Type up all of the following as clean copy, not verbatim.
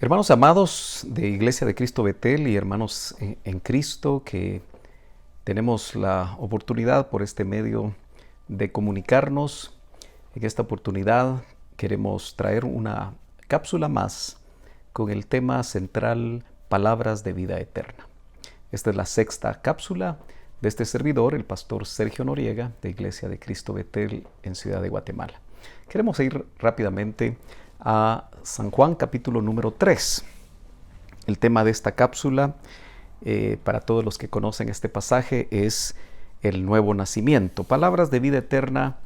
Hermanos amados de Iglesia de Cristo Betel y hermanos en Cristo, que tenemos la oportunidad por este medio de comunicarnos. En esta oportunidad queremos traer una cápsula más con el tema central Palabras de Vida Eterna. Esta es la sexta cápsula de este servidor, el pastor Sergio Noriega, de Iglesia de Cristo Betel en Ciudad de Guatemala. Queremos ir rápidamente a San Juan capítulo número 3. El tema de esta cápsula, para todos los que conocen este pasaje, es el nuevo nacimiento. Palabras de vida eterna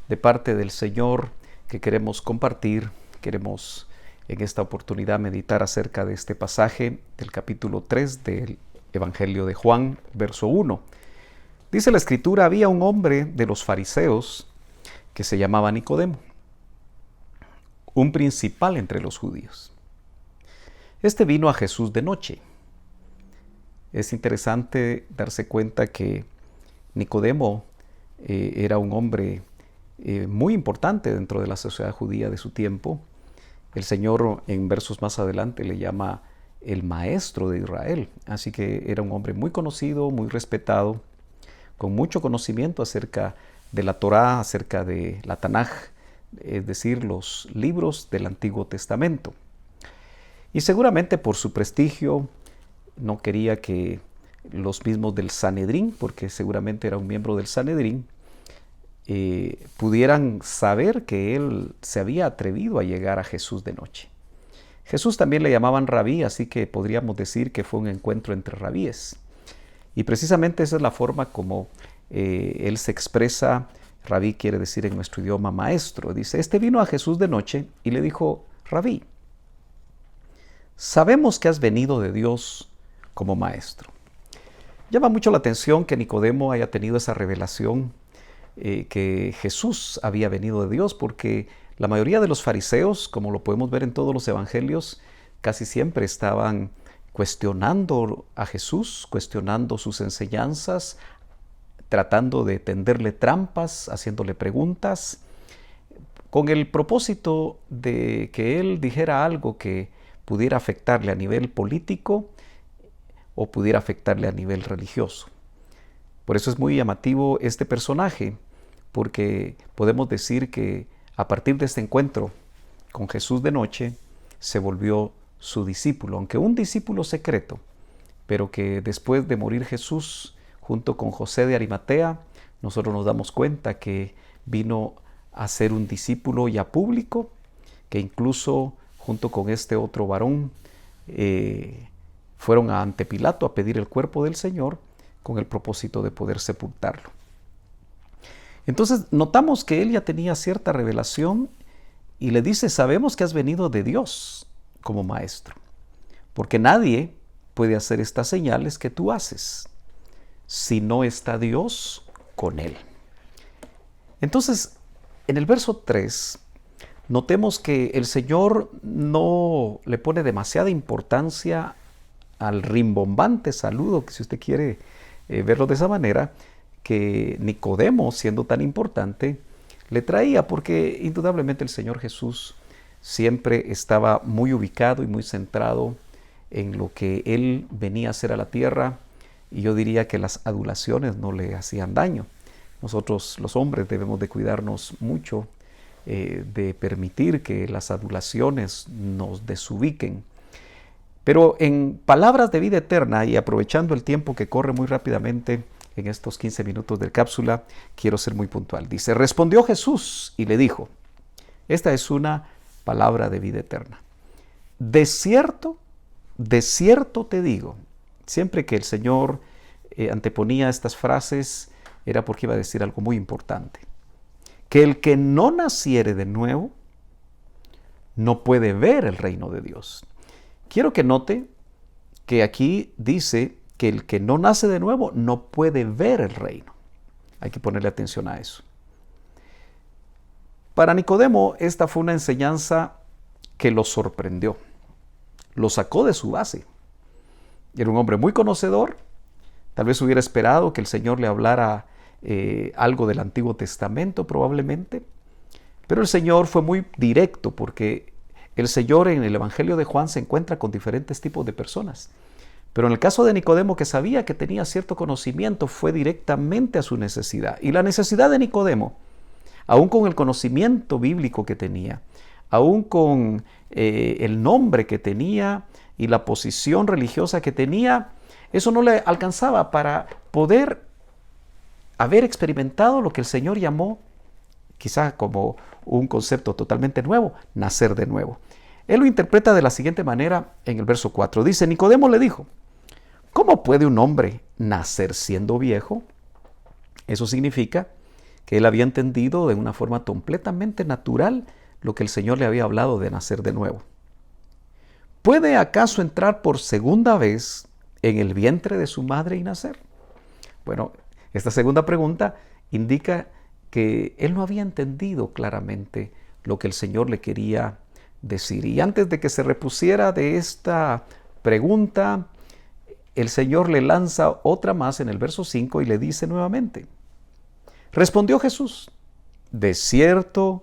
de parte del Señor que queremos compartir. Queremos en esta oportunidad meditar acerca de este pasaje del capítulo 3 del Evangelio de Juan, verso 1. Dice la Escritura: había un hombre de los fariseos que se llamaba Nicodemo, un principal entre los judíos. Este vino a Jesús de noche. Es interesante darse cuenta que Nicodemo era un hombre muy importante dentro de la sociedad judía de su tiempo. El Señor en versos más adelante le llama el maestro de Israel. Así que era un hombre muy conocido, muy respetado, con mucho conocimiento acerca de la Torá, acerca de la Tanaj, es decir, los libros del Antiguo Testamento. Y seguramente por su prestigio no quería que los mismos del Sanedrín, porque seguramente era un miembro del Sanedrín, pudieran saber que él se había atrevido a llegar a Jesús de noche. Jesús también le llamaban rabí, así que podríamos decir que fue un encuentro entre rabíes. Y precisamente esa es la forma como él se expresa. Rabí quiere decir en nuestro idioma maestro. Dice: este vino a Jesús de noche y le dijo: Rabí, sabemos que has venido de Dios como maestro. Llama mucho la atención que Nicodemo haya tenido esa revelación que Jesús había venido de Dios, porque la mayoría de los fariseos, como lo podemos ver en todos los evangelios, casi siempre estaban cuestionando a Jesús, cuestionando sus enseñanzas, tratando de tenderle trampas, haciéndole preguntas, con el propósito de que él dijera algo que pudiera afectarle a nivel político o pudiera afectarle a nivel religioso. Por eso es muy llamativo este personaje, porque podemos decir que a partir de este encuentro con Jesús de noche, se volvió su discípulo, aunque un discípulo secreto, pero que después de morir Jesús, junto con José de Arimatea, nosotros nos damos cuenta que vino a ser un discípulo ya público, que incluso junto con este otro varón fueron ante Pilato a pedir el cuerpo del Señor con el propósito de poder sepultarlo. Entonces notamos que él ya tenía cierta revelación y le dice: sabemos que has venido de Dios como maestro, porque nadie puede hacer estas señales que tú haces si no está Dios con él. Entonces, en el verso 3, notemos que el Señor no le pone demasiada importancia al rimbombante saludo, que si usted quiere verlo de esa manera, que Nicodemo, siendo tan importante, le traía, porque indudablemente el Señor Jesús siempre estaba muy ubicado y muy centrado en lo que Él venía a hacer a la tierra. Y yo diría que las adulaciones no le hacían daño. Nosotros los hombres debemos de cuidarnos mucho de permitir que las adulaciones nos desubiquen. Pero en palabras de vida eterna, y aprovechando el tiempo que corre muy rápidamente en estos 15 minutos de cápsula, quiero ser muy puntual. Dice: respondió Jesús y le dijo, esta es una palabra de vida eterna: de cierto te digo. Siempre que el Señor anteponía estas frases era porque iba a decir algo muy importante: que el que no naciere de nuevo no puede ver el reino de Dios. Quiero que note que aquí dice que el que no nace de nuevo no puede ver el reino. Hay que ponerle atención a eso. Para Nicodemo, esta fue una enseñanza que lo sorprendió, lo sacó de su base. Era un hombre muy conocedor. Tal vez hubiera esperado que el Señor le hablara algo del Antiguo Testamento probablemente, pero el Señor fue muy directo, porque el Señor en el Evangelio de Juan se encuentra con diferentes tipos de personas. Pero en el caso de Nicodemo, que sabía que tenía cierto conocimiento, fue directamente a su necesidad. Y la necesidad de Nicodemo, aún con el conocimiento bíblico que tenía, aún con el nombre que tenía y la posición religiosa que tenía, eso no le alcanzaba para poder haber experimentado lo que el Señor llamó, quizá como un concepto totalmente nuevo, nacer de nuevo. Él lo interpreta de la siguiente manera en el verso 4. Dice, Nicodemo le dijo, ¿cómo puede un hombre nacer siendo viejo? Eso significa que él había entendido de una forma completamente natural lo que el Señor le había hablado de nacer de nuevo. ¿Puede acaso entrar por segunda vez en el vientre de su madre y nacer? Bueno, esta segunda pregunta indica que él no había entendido claramente lo que el Señor le quería decir. Y antes de que se repusiera de esta pregunta, el Señor le lanza otra más en el verso 5 y le dice nuevamente, respondió Jesús, de cierto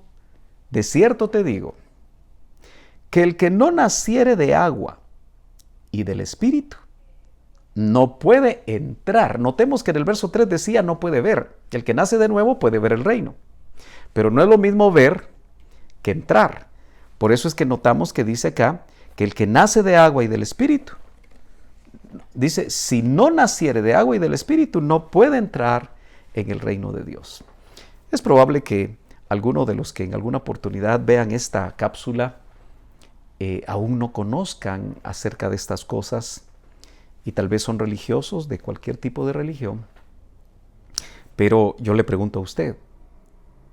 te digo, que el que no naciere de agua y del Espíritu, no puede entrar. Notemos que en el verso 3 decía no puede ver. El que nace de nuevo puede ver el reino. Pero no es lo mismo ver que entrar. Por eso es que notamos que dice acá que el que nace de agua y del Espíritu, dice, si no naciere de agua y del Espíritu, no puede entrar en el reino de Dios. Es probable que algunos de los que en alguna oportunidad vean esta cápsula aún no conozcan acerca de estas cosas y tal vez son religiosos de cualquier tipo de religión. Pero yo le pregunto a usted,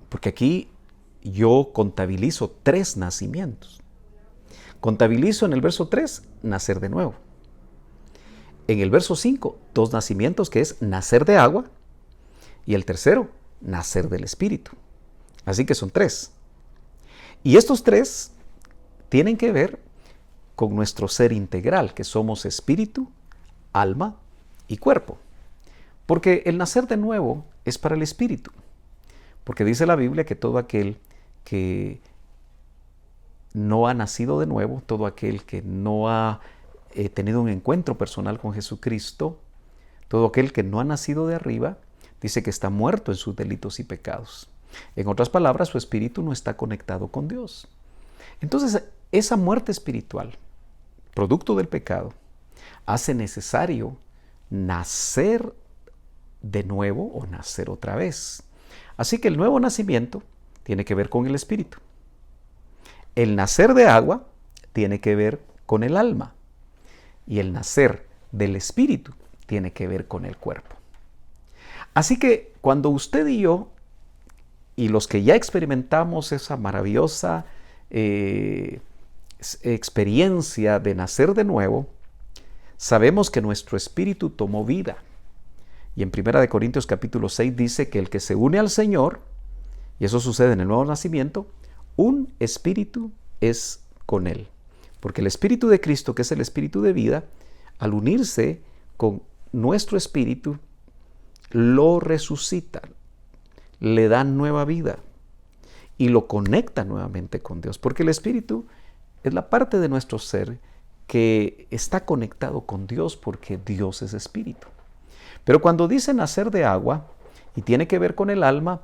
porque aquí yo contabilizo 3 nacimientos. Contabilizo en el verso 3, nacer de nuevo. En el verso 5, 2 nacimientos, que es nacer de agua, y el tercero, nacer del Espíritu. Así que son 3. Y estos 3 tienen que ver con nuestro ser integral, que somos espíritu, alma y cuerpo. Porque el nacer de nuevo es para el espíritu. Porque dice la Biblia que todo aquel que no ha nacido de nuevo, todo aquel que no ha tenido un encuentro personal con Jesucristo, todo aquel que no ha nacido de arriba, dice que está muerto en sus delitos y pecados. En otras palabras, su espíritu no está conectado con Dios. Entonces, esa muerte espiritual, producto del pecado, hace necesario nacer de nuevo o nacer otra vez. Así que el nuevo nacimiento tiene que ver con el espíritu. El nacer de agua tiene que ver con el alma. Y el nacer del espíritu tiene que ver con el cuerpo. Así que cuando usted y yo, y los que ya experimentamos esa maravillosa experiencia de nacer de nuevo, sabemos que nuestro espíritu tomó vida. Y en 1 Corintios capítulo 6 dice que el que se une al Señor, y eso sucede en el nuevo nacimiento, un espíritu es con Él. Porque el espíritu de Cristo, que es el espíritu de vida, al unirse con nuestro espíritu, lo resucita, le da nueva vida y lo conecta nuevamente con Dios. Porque el espíritu es la parte de nuestro ser que está conectado con Dios porque Dios es espíritu. Pero cuando dice nacer de agua y tiene que ver con el alma,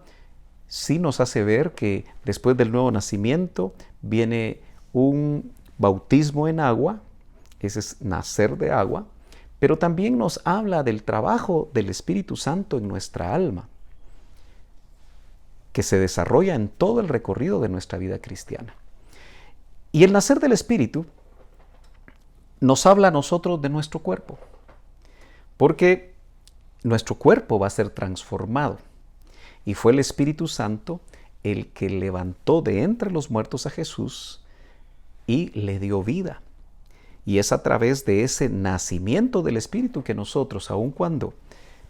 sí nos hace ver que después del nuevo nacimiento viene un bautismo en agua, ese es nacer de agua, pero también nos habla del trabajo del Espíritu Santo en nuestra alma, que se desarrolla en todo el recorrido de nuestra vida cristiana. Y el nacer del Espíritu nos habla a nosotros de nuestro cuerpo, porque nuestro cuerpo va a ser transformado. Y fue el Espíritu Santo el que levantó de entre los muertos a Jesús y le dio vida. Y es a través de ese nacimiento del Espíritu que nosotros, aun cuando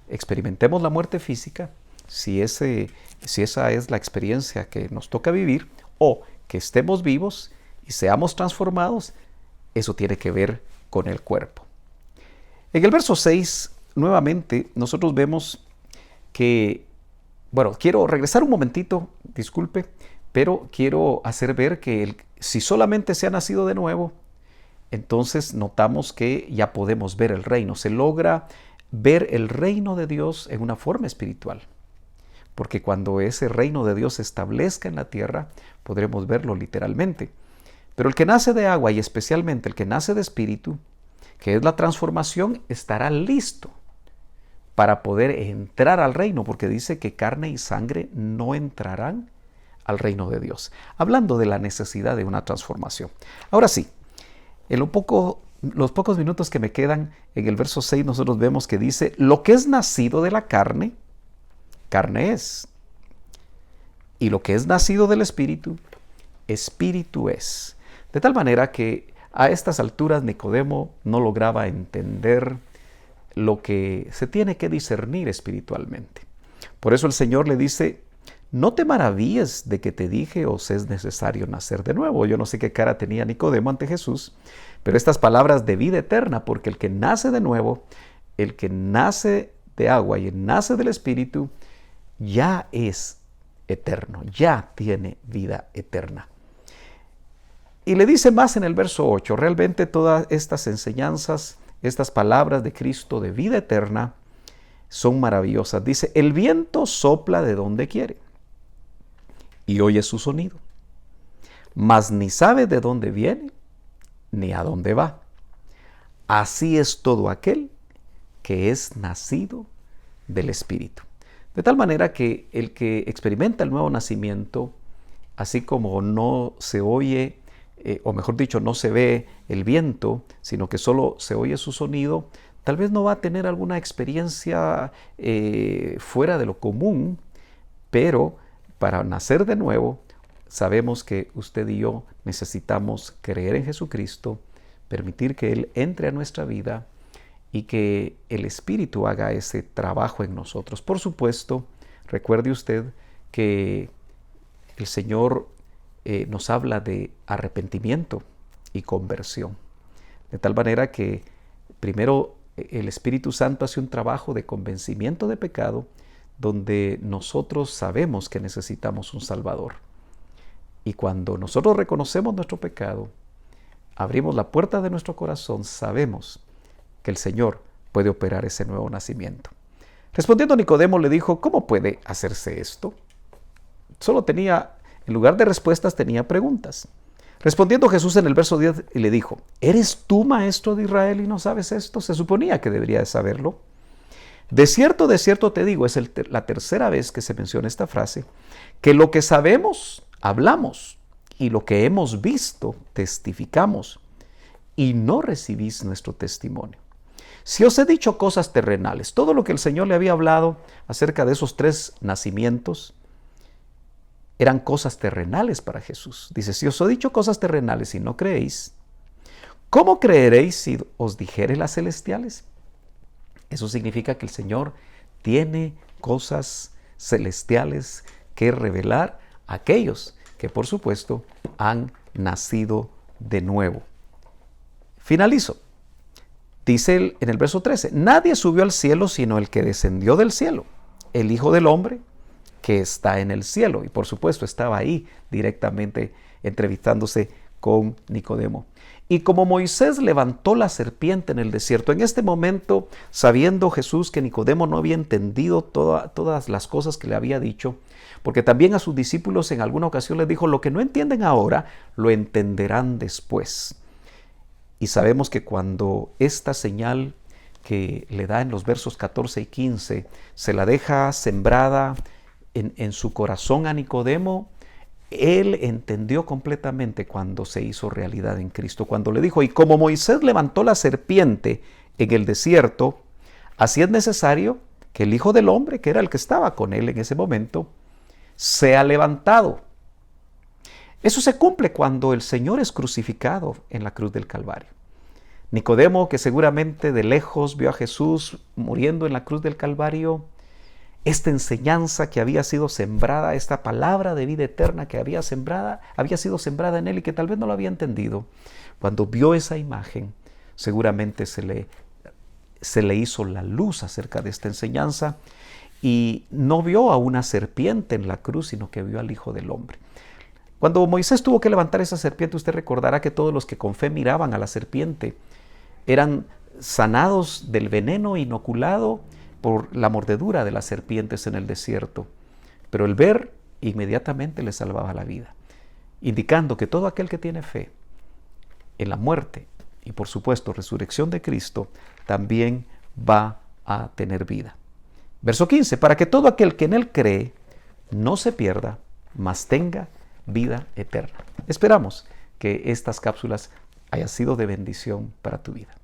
experimentemos la muerte física, si esa es la experiencia que nos toca vivir, o que estemos vivos y seamos transformados, eso tiene que ver con el cuerpo. En el verso 6, nuevamente, nosotros vemos que, quiero regresar un momentito, disculpe, pero quiero hacer ver que si solamente se ha nacido de nuevo, entonces notamos que ya podemos ver el reino. Se logra ver el reino de Dios en una forma espiritual. Porque cuando ese reino de Dios se establezca en la tierra, podremos verlo literalmente. Pero el que nace de agua y especialmente el que nace de espíritu, que es la transformación, estará listo para poder entrar al reino, porque dice que carne y sangre no entrarán al reino de Dios. Hablando de la necesidad de una transformación. Ahora sí, en los pocos minutos que me quedan, en el verso 6 nosotros vemos que dice, lo que es nacido de la carne, carne es. Y lo que es nacido del espíritu, espíritu es. De tal manera que a estas alturas Nicodemo no lograba entender lo que se tiene que discernir espiritualmente. Por eso el Señor le dice, no te maravilles de que te dije os es necesario nacer de nuevo. Yo no sé qué cara tenía Nicodemo ante Jesús, pero estas palabras de vida eterna, porque el que nace de nuevo, el que nace de agua y el nace del Espíritu, ya es eterno, ya tiene vida eterna. Y le dice más en el verso 8, realmente todas estas enseñanzas, estas palabras de Cristo de vida eterna son maravillosas. Dice, el viento sopla de donde quiere y oye su sonido, mas ni sabe de dónde viene ni a dónde va. Así es todo aquel que es nacido del Espíritu. De tal manera que el que experimenta el nuevo nacimiento, así como no se oye, o mejor dicho, no se ve el viento, sino que solo se oye su sonido, tal vez no va a tener alguna experiencia fuera de lo común, pero para nacer de nuevo, sabemos que usted y yo necesitamos creer en Jesucristo, permitir que Él entre a nuestra vida y que el Espíritu haga ese trabajo en nosotros. Por supuesto, recuerde usted que el Señor nos habla de arrepentimiento y conversión. De tal manera que primero el Espíritu Santo hace un trabajo de convencimiento de pecado, donde nosotros sabemos que necesitamos un Salvador. Y cuando nosotros reconocemos nuestro pecado, abrimos la puerta de nuestro corazón, sabemos que el Señor puede operar ese nuevo nacimiento. Respondiendo Nicodemo le dijo, ¿cómo puede hacerse esto? Solo tenía, en lugar de respuestas, tenía preguntas. Respondiendo Jesús en el verso 10 le dijo, ¿eres tú maestro de Israel y no sabes esto? Se suponía que debería de saberlo. De cierto te digo, es la tercera vez que se menciona esta frase, que lo que sabemos, hablamos, y lo que hemos visto, testificamos, y no recibís nuestro testimonio. Si os he dicho cosas terrenales, todo lo que el Señor le había hablado acerca de esos 3 nacimientos, eran cosas terrenales para Jesús. Dice, si os he dicho cosas terrenales y no creéis, ¿cómo creeréis si os dijere las celestiales? Eso significa que el Señor tiene cosas celestiales que revelar a aquellos que, por supuesto, han nacido de nuevo. Finalizo. Dice él en el verso 13, nadie subió al cielo sino el que descendió del cielo, el Hijo del Hombre que está en el cielo. Y por supuesto estaba ahí directamente entrevistándose con Nicodemo. Y como Moisés levantó la serpiente en el desierto, en este momento, sabiendo Jesús que Nicodemo no había entendido todas las cosas que le había dicho, porque también a sus discípulos en alguna ocasión les dijo, lo que no entienden ahora, lo entenderán después. Y sabemos que cuando esta señal que le da en los versos 14 y 15, se la deja sembrada en su corazón a Nicodemo, él entendió completamente cuando se hizo realidad en Cristo. Cuando le dijo, y como Moisés levantó la serpiente en el desierto, así es necesario que el Hijo del Hombre, que era el que estaba con él en ese momento, sea levantado. Eso se cumple cuando el Señor es crucificado en la cruz del Calvario. Nicodemo, que seguramente de lejos vio a Jesús muriendo en la cruz del Calvario, esta enseñanza que había sido sembrada, esta palabra de vida eterna que había sido sembrada en él y que tal vez no lo había entendido, cuando vio esa imagen, seguramente se le hizo la luz acerca de esta enseñanza y no vio a una serpiente en la cruz, sino que vio al Hijo del Hombre. Cuando Moisés tuvo que levantar esa serpiente, usted recordará que todos los que con fe miraban a la serpiente eran sanados del veneno inoculado por la mordedura de las serpientes en el desierto. Pero el ver inmediatamente le salvaba la vida, indicando que todo aquel que tiene fe en la muerte y por supuesto resurrección de Cristo también va a tener vida. Verso 15, para que todo aquel que en Él cree no se pierda, mas tenga vida eterna. Esperamos que estas cápsulas hayan sido de bendición para tu vida.